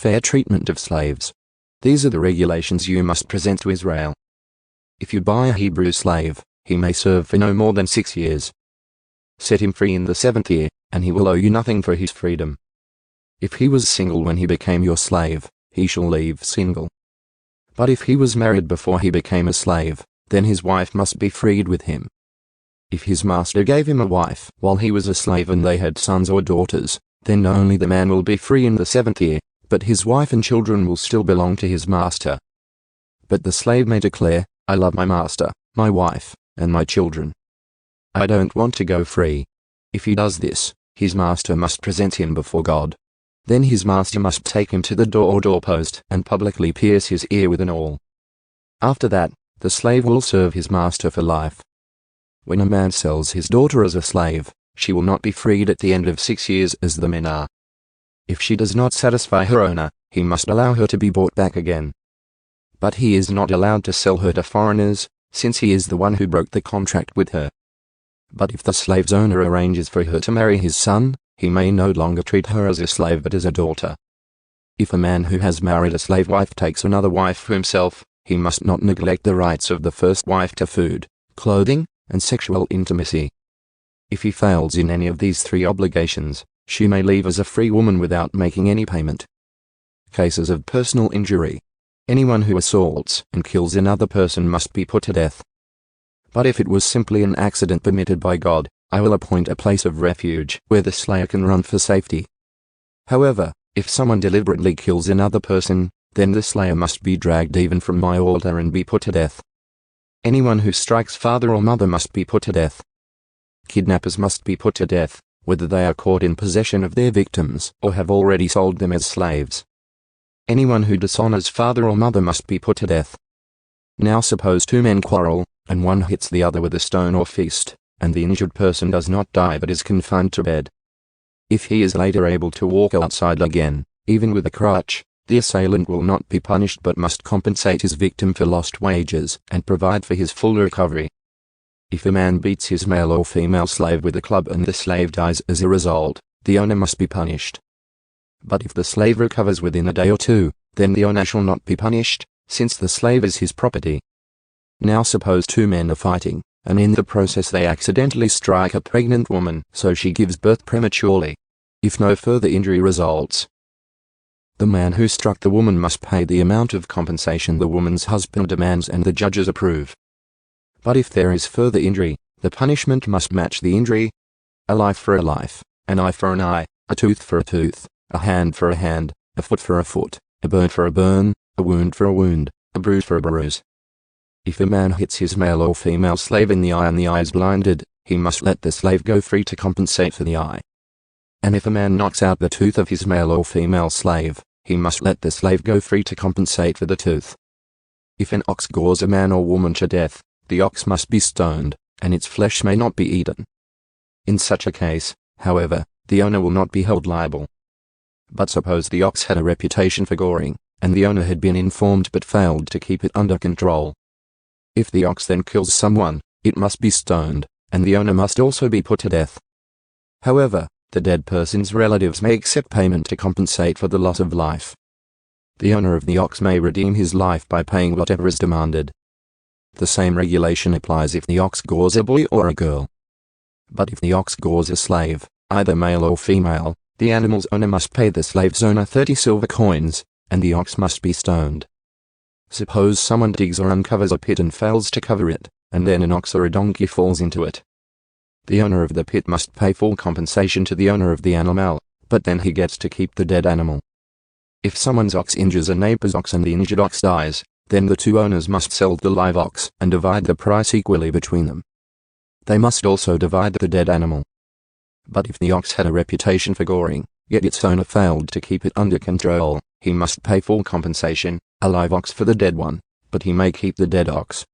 fair treatment of slaves. These are the regulations you must present to Israel. If you buy a Hebrew slave, he may serve for no more than 6 years. Set him free in the 7th year, and he will owe you nothing for his freedom. If he was single when he became your slave, he shall leave single. But if he was married before he became a slave, then his wife must be freed with him. If his master gave him a wife while he was a slave and they had sons or daughters, then not only the man will be free in the 7th year, but his wife and children will still belong to his master. But the slave may declare, I love my master, my wife, and my children. I don't want to go free. If he does this, his master must present him before God. Then his master must take him to the door or doorpost and publicly pierce his ear with an awl. After that, the slave will serve his master for life. When a man sells his daughter as a slave, she will not be freed at the end of 6 years as the men are. If she does not satisfy her owner, he must allow her to be bought back again. But he is not allowed to sell her to foreigners, since he is the one who broke the contract with her. But if the slave's owner arranges for her to marry his son, he may no longer treat her as a slave but as a daughter. If a man who has married a slave wife takes another wife for himself, he must not neglect the rights of the first wife to food, clothing, and sexual intimacy. If he fails in any of these 3 obligations, she may leave as a free woman without making any payment. Cases of personal injury. Anyone who assaults and kills another person must be put to death. But if it was simply an accident permitted by God, I will appoint a place of refuge where the slayer can run for safety. However, if someone deliberately kills another person, then the slayer must be dragged even from my altar and be put to death. Anyone who strikes father or mother must be put to death. Kidnappers must be put to death, whether they are caught in possession of their victims or have already sold them as slaves. Anyone who dishonors father or mother must be put to death. Now suppose 2 men quarrel, and one hits the other with a stone or fist, and the injured person does not die but is confined to bed. If he is later able to walk outside again, even with a crutch, the assailant will not be punished but must compensate his victim for lost wages and provide for his full recovery. If a man beats his male or female slave with a club and the slave dies as a result, the owner must be punished. But if the slave recovers within a day or 2, then the owner shall not be punished, since the slave is his property. Now suppose 2 men are fighting, and in the process they accidentally strike a pregnant woman, so she gives birth prematurely. If no further injury results, the man who struck the woman must pay the amount of compensation the woman's husband demands and the judges approve. But if there is further injury, the punishment must match the injury. A life for a life, an eye for an eye, a tooth for a tooth, a hand for a hand, a foot for a foot, a burn for a burn, a wound for a wound, a bruise for a bruise. If a man hits his male or female slave in the eye and the eye is blinded, he must let the slave go free to compensate for the eye. And if a man knocks out the tooth of his male or female slave, he must let the slave go free to compensate for the tooth. If an ox gores a man or woman to death, the ox must be stoned, and its flesh may not be eaten. In such a case, however, the owner will not be held liable. But suppose the ox had a reputation for goring, and the owner had been informed but failed to keep it under control. If the ox then kills someone, it must be stoned, and the owner must also be put to death. However, the dead person's relatives may accept payment to compensate for the loss of life. The owner of the ox may redeem his life by paying whatever is demanded. The same regulation applies if the ox gores a boy or a girl. But if the ox gores a slave, either male or female, the animal's owner must pay the slave's owner 30 silver coins, and the ox must be stoned. Suppose someone digs or uncovers a pit and fails to cover it, and then an ox or a donkey falls into it. The owner of the pit must pay full compensation to the owner of the animal, but then he gets to keep the dead animal. If someone's ox injures a neighbor's ox and the injured ox dies, then the 2 owners must sell the live ox and divide the price equally between them. They must also divide the dead animal. But if the ox had a reputation for goring, yet its owner failed to keep it under control, he must pay full compensation, a live ox for the dead one, but he may keep the dead ox.